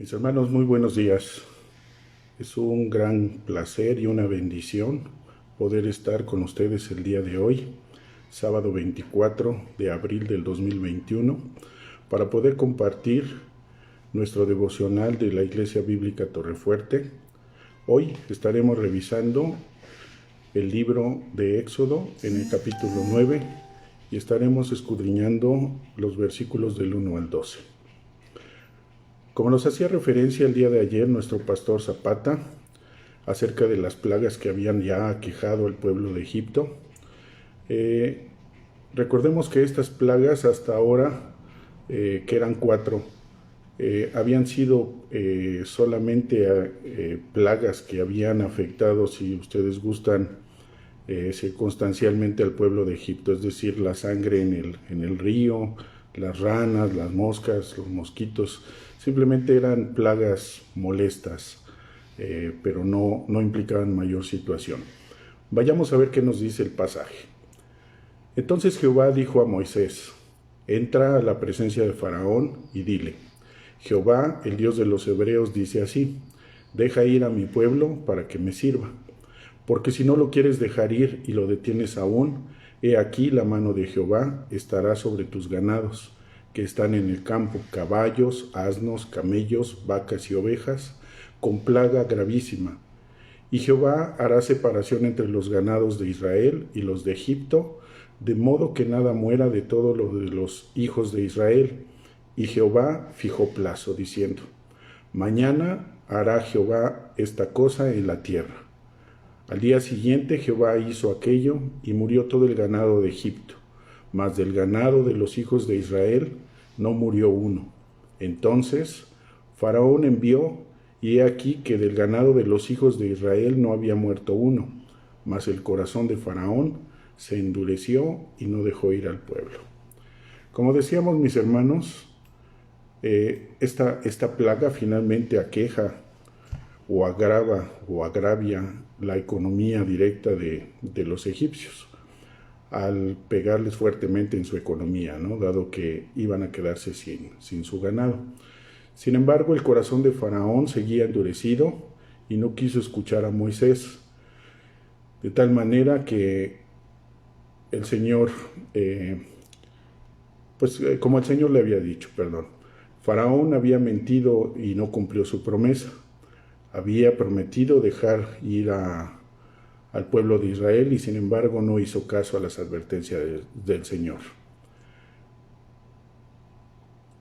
Mis hermanos, muy buenos días. Es un gran placer y una bendición poder estar con ustedes el día de hoy, sábado 24 de abril del 2021, para poder compartir nuestro devocional de la Iglesia Bíblica Torrefuerte. Hoy estaremos revisando el libro de Éxodo en el capítulo 9 y estaremos escudriñando los versículos del 1 al 12. Como nos hacía referencia el día de ayer nuestro pastor Zapata acerca de las plagas que habían ya aquejado al pueblo de Egipto, recordemos que estas plagas hasta ahora, que eran 4, habían sido solamente plagas que habían afectado, si ustedes gustan, circunstancialmente al pueblo de Egipto, es decir, la sangre en el río, las ranas, las moscas, los mosquitos, simplemente eran plagas molestas, pero no implicaban mayor situación. Vayamos a ver qué nos dice el pasaje. Entonces Jehová dijo a Moisés: entra a la presencia de Faraón y dile: Jehová, el Dios de los hebreos, dice así: deja ir a mi pueblo para que me sirva. Porque si no lo quieres dejar ir y lo detienes aún, he aquí la mano de Jehová estará sobre tus ganados, que están en el campo, caballos, asnos, camellos, vacas y ovejas, con plaga gravísima. Y Jehová hará separación entre los ganados de Israel y los de Egipto, de modo que nada muera de todo lo de los hijos de Israel. Y Jehová fijó plazo, diciendo: mañana hará Jehová esta cosa en la tierra. Al día siguiente Jehová hizo aquello, y murió todo el ganado de Egipto, mas del ganado de los hijos de Israel no murió uno. Entonces Faraón envió, y he aquí que del ganado de los hijos de Israel no había muerto uno, mas el corazón de Faraón se endureció y no dejó ir al pueblo. Como decíamos, mis hermanos, esta plaga finalmente aqueja o agrava o agravia la economía directa de los egipcios al pegarles fuertemente en su economía, ¿no? Dado que iban a quedarse sin su ganado. Sin embargo, el corazón de Faraón seguía endurecido y no quiso escuchar a Moisés, de tal manera que el Señor, como el Señor le había dicho, Faraón había mentido y no cumplió su promesa. Había prometido dejar ir al pueblo de Israel y sin embargo no hizo caso a las advertencias del Señor.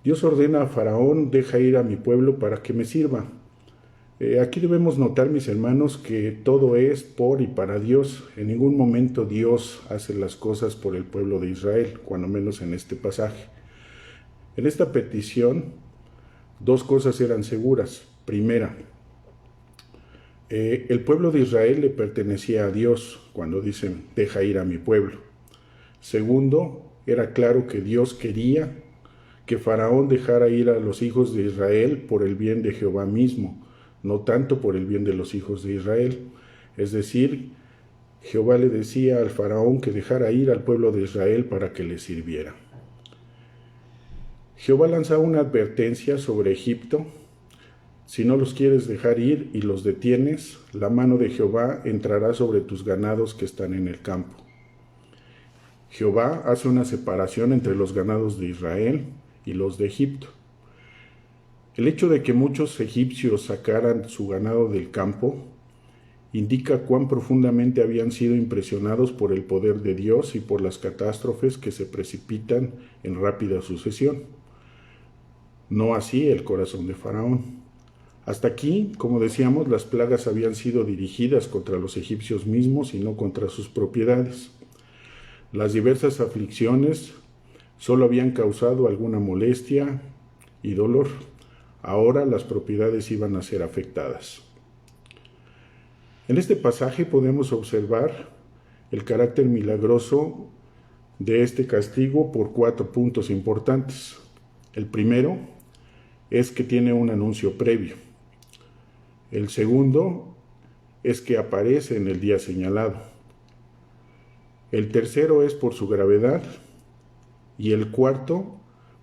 Dios ordena a Faraón: deja ir a mi pueblo para que me sirva. Aquí debemos notar, mis hermanos, que todo es por y para Dios. En ningún momento Dios hace las cosas por el pueblo de Israel, cuando menos en este pasaje. En esta petición, dos cosas eran seguras. Primera, el pueblo de Israel le pertenecía a Dios cuando dicen: deja ir a mi pueblo. Segundo, era claro que Dios quería que Faraón dejara ir a los hijos de Israel por el bien de Jehová mismo, no tanto por el bien de los hijos de Israel. Es decir, Jehová le decía al Faraón que dejara ir al pueblo de Israel para que le sirviera. Jehová lanzaba una advertencia sobre Egipto: si no los quieres dejar ir y los detienes, la mano de Jehová entrará sobre tus ganados que están en el campo. Jehová hace una separación entre los ganados de Israel y los de Egipto. El hecho de que muchos egipcios sacaran su ganado del campo indica cuán profundamente habían sido impresionados por el poder de Dios y por las catástrofes que se precipitan en rápida sucesión. No así el corazón de Faraón. Hasta aquí, como decíamos, las plagas habían sido dirigidas contra los egipcios mismos y no contra sus propiedades. Las diversas aflicciones solo habían causado alguna molestia y dolor. Ahora las propiedades iban a ser afectadas. En este pasaje podemos observar el carácter milagroso de este castigo por 4 puntos importantes. El primero es que tiene un anuncio previo. El segundo es que aparece en el día señalado. El tercero es por su gravedad. Y el cuarto,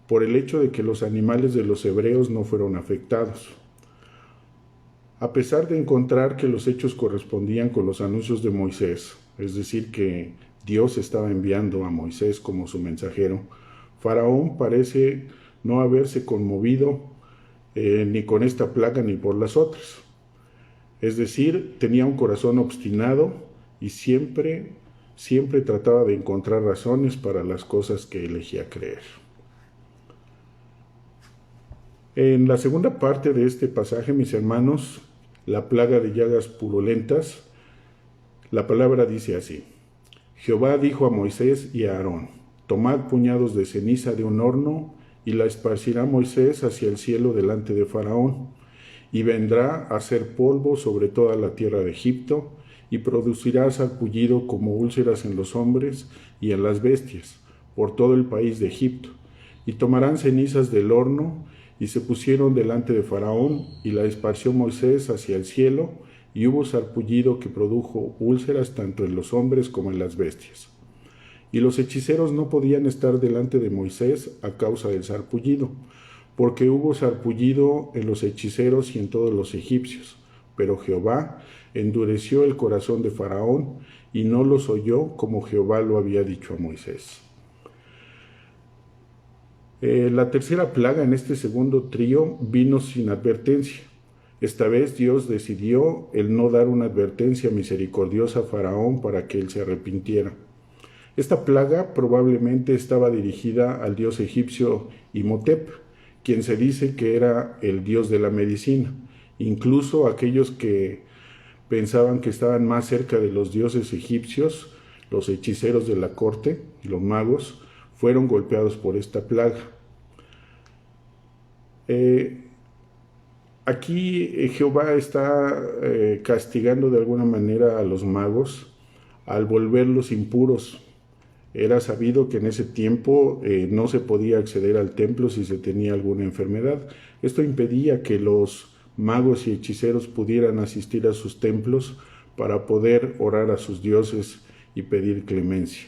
por el hecho de que los animales de los hebreos no fueron afectados. A pesar de encontrar que los hechos correspondían con los anuncios de Moisés, es decir, que Dios estaba enviando a Moisés como su mensajero, Faraón parece no haberse conmovido ni con esta plaga ni por las otras. Es decir, tenía un corazón obstinado y siempre trataba de encontrar razones para las cosas que elegía creer. En la segunda parte de este pasaje, mis hermanos, la plaga de llagas purulentas, la palabra dice así: Jehová dijo a Moisés y a Aarón: tomad puñados de ceniza de un horno y la esparcirá Moisés hacia el cielo delante de Faraón, y vendrá a ser polvo sobre toda la tierra de Egipto, y producirá sarpullido como úlceras en los hombres y en las bestias, por todo el país de Egipto. Y tomarán cenizas del horno, y se pusieron delante de Faraón, y la esparció Moisés hacia el cielo, y hubo sarpullido que produjo úlceras tanto en los hombres como en las bestias. Y los hechiceros no podían estar delante de Moisés a causa del sarpullido, porque hubo sarpullido en los hechiceros y en todos los egipcios. Pero Jehová endureció el corazón de Faraón, y no los oyó como Jehová lo había dicho a Moisés. La tercera plaga en este segundo trío vino sin advertencia. Esta vez Dios decidió el no dar una advertencia misericordiosa a Faraón para que él se arrepintiera. Esta plaga probablemente estaba dirigida al dios egipcio Imhotep, quien se dice que era el dios de la medicina. Incluso aquellos que pensaban que estaban más cerca de los dioses egipcios, los hechiceros de la corte y los magos, fueron golpeados por esta plaga. Aquí Jehová está castigando de alguna manera a los magos al volverlos impuros. Era sabido que en ese tiempo no se podía acceder al templo si se tenía alguna enfermedad. Esto impedía que los magos y hechiceros pudieran asistir a sus templos para poder orar a sus dioses y pedir clemencia.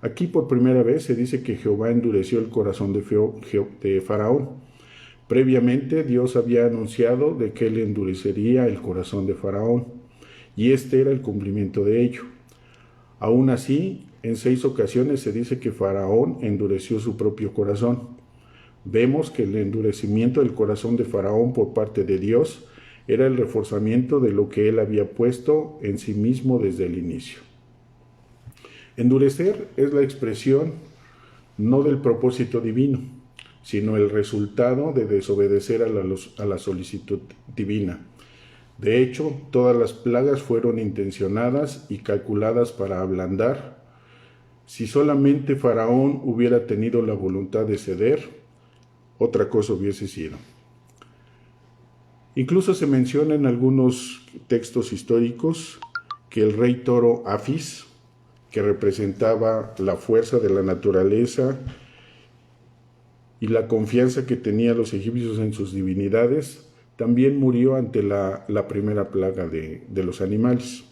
Aquí por primera vez se dice que Jehová endureció el corazón de Faraón. Previamente Dios había anunciado de que él endurecería el corazón de Faraón, y este era el cumplimiento de ello. Aún así, en 6 ocasiones se dice que Faraón endureció su propio corazón. Vemos que el endurecimiento del corazón de Faraón por parte de Dios era el reforzamiento de lo que él había puesto en sí mismo desde el inicio. Endurecer es la expresión no del propósito divino, sino el resultado de desobedecer a la solicitud divina. De hecho, todas las plagas fueron intencionadas y calculadas para ablandar. Si solamente Faraón hubiera tenido la voluntad de ceder, otra cosa hubiese sido. Incluso se menciona en algunos textos históricos que el rey toro Afis, que representaba la fuerza de la naturaleza y la confianza que tenían los egipcios en sus divinidades, también murió ante la primera plaga de los animales.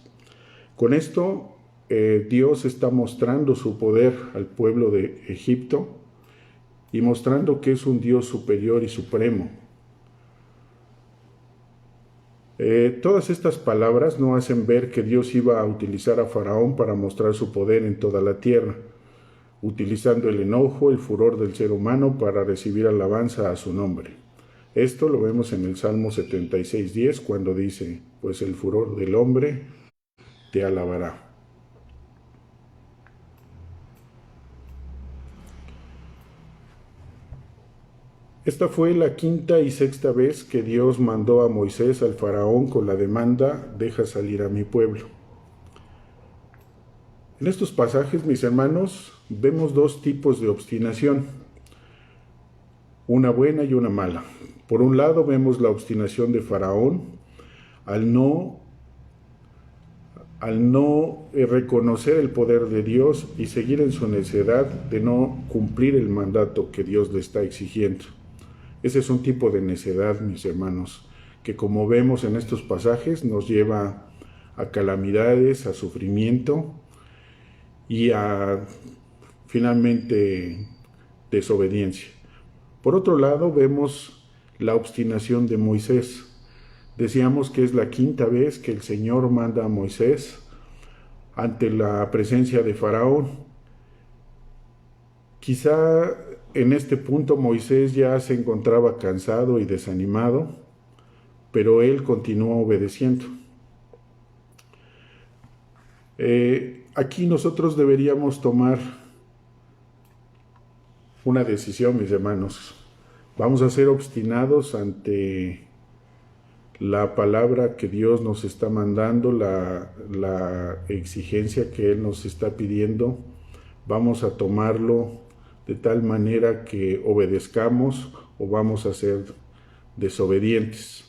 Con esto, Dios está mostrando su poder al pueblo de Egipto y mostrando que es un Dios superior y supremo. Todas estas palabras no hacen ver que Dios iba a utilizar a Faraón para mostrar su poder en toda la tierra, utilizando el enojo, el furor del ser humano para recibir alabanza a su nombre. Esto lo vemos en el Salmo 76:10, cuando dice: pues el furor del hombre te alabará. Esta fue la quinta y sexta vez que Dios mandó a Moisés al faraón con la demanda: deja salir a mi pueblo. En estos pasajes, mis hermanos, vemos 2 tipos de obstinación, una buena y una mala. Por un lado vemos la obstinación de Faraón al no reconocer el poder de Dios y seguir en su necedad de no cumplir el mandato que Dios le está exigiendo. Ese es un tipo de necedad, mis hermanos, que como vemos en estos pasajes nos lleva a calamidades, a sufrimiento y a finalmente desobediencia. Por otro lado, vemos la obstinación de Moisés. Decíamos que es la quinta vez que el Señor manda a Moisés ante la presencia de Faraón. Quizá en este punto Moisés ya se encontraba cansado y desanimado, pero él continuó obedeciendo. Aquí nosotros deberíamos tomar una decisión, mis hermanos. Vamos a ser obstinados ante la palabra que Dios nos está mandando, la exigencia que Él nos está pidiendo. Vamos a tomarlo de tal manera que obedezcamos o vamos a ser desobedientes.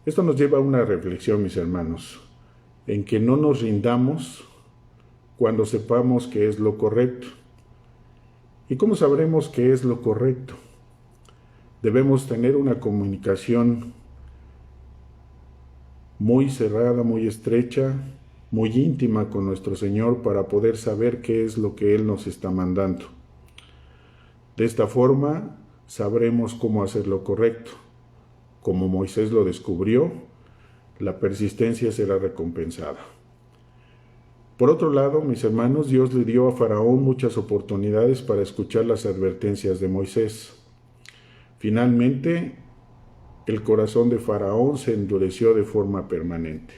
Esto nos lleva a una reflexión, mis hermanos, en que no nos rindamos cuando sepamos que es lo correcto. ¿Y cómo sabremos qué es lo correcto? Debemos tener una comunicación muy cerrada, muy estrecha, muy íntima con nuestro Señor para poder saber qué es lo que Él nos está mandando. De esta forma sabremos cómo hacer lo correcto. Como Moisés lo descubrió, la persistencia será recompensada. Por otro lado, mis hermanos, Dios le dio a Faraón muchas oportunidades para escuchar las advertencias de Moisés. Finalmente, el corazón de Faraón se endureció de forma permanente.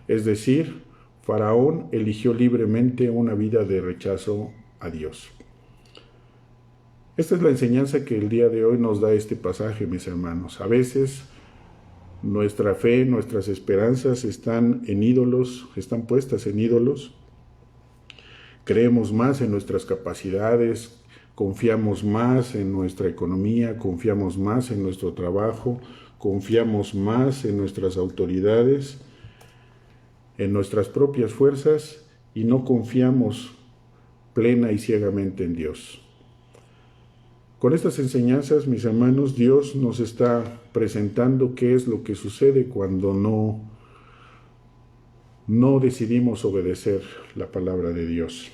Es decir, Faraón eligió libremente una vida de rechazo a Dios. Esta es la enseñanza que el día de hoy nos da este pasaje, mis hermanos. A veces nuestra fe, nuestras esperanzas están en ídolos, están puestas en ídolos. Creemos más en nuestras capacidades, confiamos más en nuestra economía, confiamos más en nuestro trabajo, confiamos más en nuestras autoridades, en nuestras propias fuerzas y no confiamos plena y ciegamente en Dios. Con estas enseñanzas, mis hermanos, Dios nos está presentando qué es lo que sucede cuando no decidimos obedecer la palabra de Dios.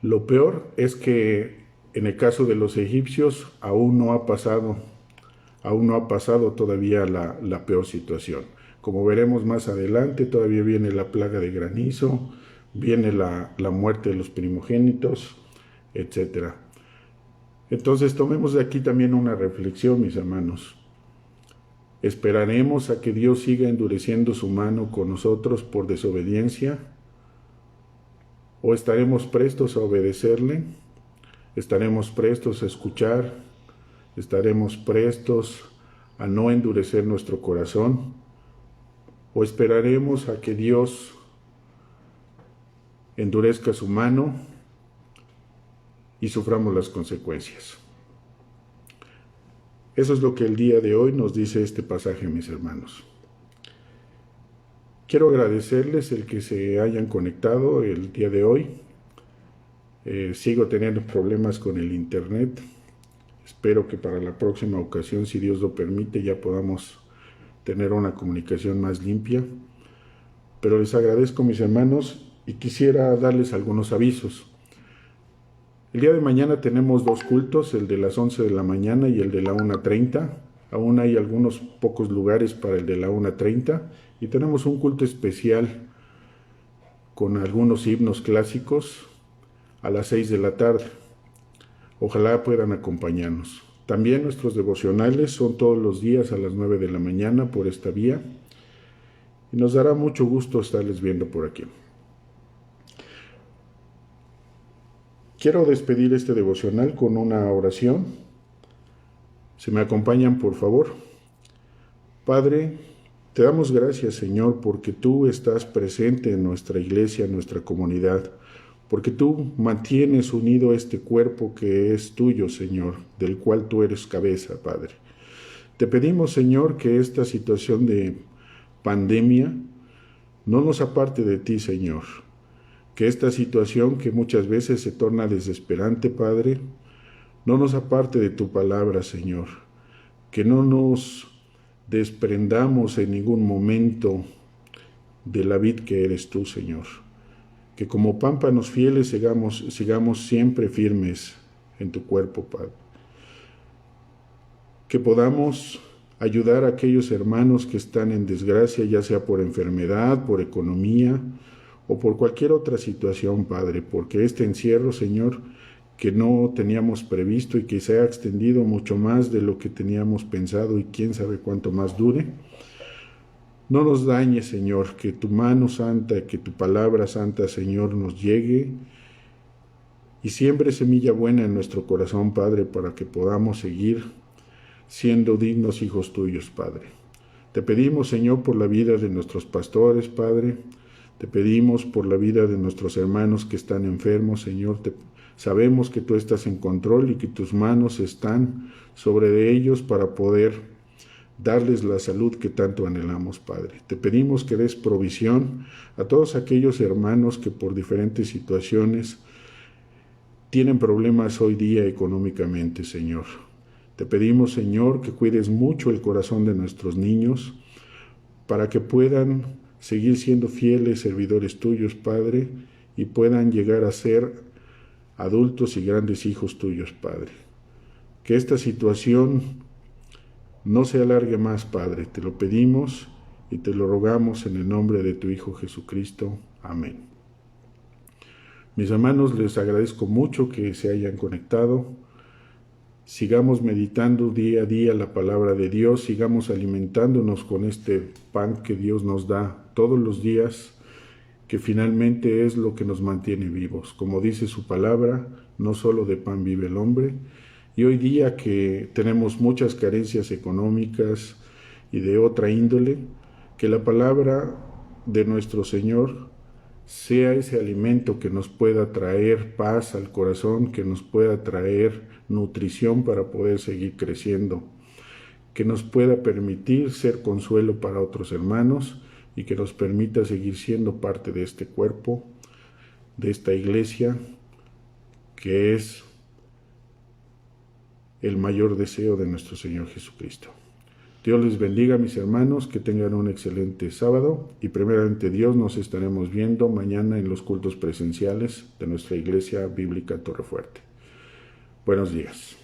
Lo peor es que en el caso de los egipcios aún no ha pasado todavía la peor situación. Como veremos más adelante, todavía viene la plaga de granizo, viene la muerte de los primogénitos, etc. Entonces tomemos de aquí también una reflexión, mis hermanos. ¿Esperaremos a que Dios siga endureciendo su mano con nosotros por desobediencia? ¿O estaremos prestos a obedecerle? ¿Estaremos prestos a escuchar? ¿Estaremos prestos a no endurecer nuestro corazón? ¿O esperaremos a que Dios endurezca su mano y suframos las consecuencias? Eso es lo que el día de hoy nos dice este pasaje, mis hermanos. Quiero agradecerles el que se hayan conectado el día de hoy. Sigo teniendo problemas con el internet. Espero que para la próxima ocasión, si Dios lo permite, ya podamos tener una comunicación más limpia. Pero les agradezco, mis hermanos, y quisiera darles algunos avisos. El día de mañana tenemos 2 cultos, el de las 11 de la mañana y el de la 1:30. Aún hay algunos pocos lugares para el de la 1:30. Y tenemos un culto especial con algunos himnos clásicos a las 6 de la tarde. Ojalá puedan acompañarnos. También nuestros devocionales son todos los días a las 9 de la mañana por esta vía. Y nos dará mucho gusto estarles viendo por aquí. Quiero despedir este devocional con una oración. Si me acompañan, por favor. Padre, te damos gracias, Señor, porque tú estás presente en nuestra iglesia, en nuestra comunidad, porque tú mantienes unido este cuerpo que es tuyo, Señor, del cual tú eres cabeza, Padre. Te pedimos, Señor, que esta situación de pandemia no nos aparte de ti, Señor. Que esta situación que muchas veces se torna desesperante, Padre, no nos aparte de tu palabra, Señor. Que no nos desprendamos en ningún momento de la vid que eres tú, Señor. Que como pámpanos fieles sigamos siempre firmes en tu cuerpo, Padre. que podamos ayudar a aquellos hermanos que están en desgracia, ya sea por enfermedad, por economía o por cualquier otra situación, Padre, porque este encierro, Señor, que no teníamos previsto y que se ha extendido mucho más de lo que teníamos pensado y quién sabe cuánto más dure, no nos dañe, Señor, que tu mano santa, que tu palabra santa, Señor, nos llegue y siembre semilla buena en nuestro corazón, Padre, para que podamos seguir siendo dignos hijos tuyos, Padre. Te pedimos, Señor, por la vida de nuestros pastores, Padre. Te pedimos por la vida de nuestros hermanos que están enfermos, Señor. Sabemos que tú estás en control y que tus manos están sobre de ellos para poder darles la salud que tanto anhelamos, Padre. Te pedimos que des provisión a todos aquellos hermanos que por diferentes situaciones tienen problemas hoy día económicamente, Señor. Te pedimos, Señor, que cuides mucho el corazón de nuestros niños para que puedan seguir siendo fieles servidores tuyos, Padre, y puedan llegar a ser adultos y grandes hijos tuyos, Padre. Que esta situación no se alargue más, Padre. Te lo pedimos y te lo rogamos en el nombre de tu Hijo Jesucristo. Amén. Mis hermanos, les agradezco mucho que se hayan conectado. Sigamos meditando día a día la palabra de Dios, sigamos alimentándonos con este pan que Dios nos da todos los días, que finalmente es lo que nos mantiene vivos. Como dice su palabra, no solo de pan vive el hombre. Y hoy día que tenemos muchas carencias económicas y de otra índole, que la palabra de nuestro Señor sea ese alimento que nos pueda traer paz al corazón, que nos pueda traer nutrición para poder seguir creciendo, que nos pueda permitir ser consuelo para otros hermanos y que nos permita seguir siendo parte de este cuerpo, de esta iglesia, que es el mayor deseo de nuestro Señor Jesucristo. Dios les bendiga, mis hermanos, que tengan un excelente sábado y primeramente Dios nos estaremos viendo mañana en los cultos presenciales de nuestra Iglesia Bíblica Torrefuerte. Buenos días.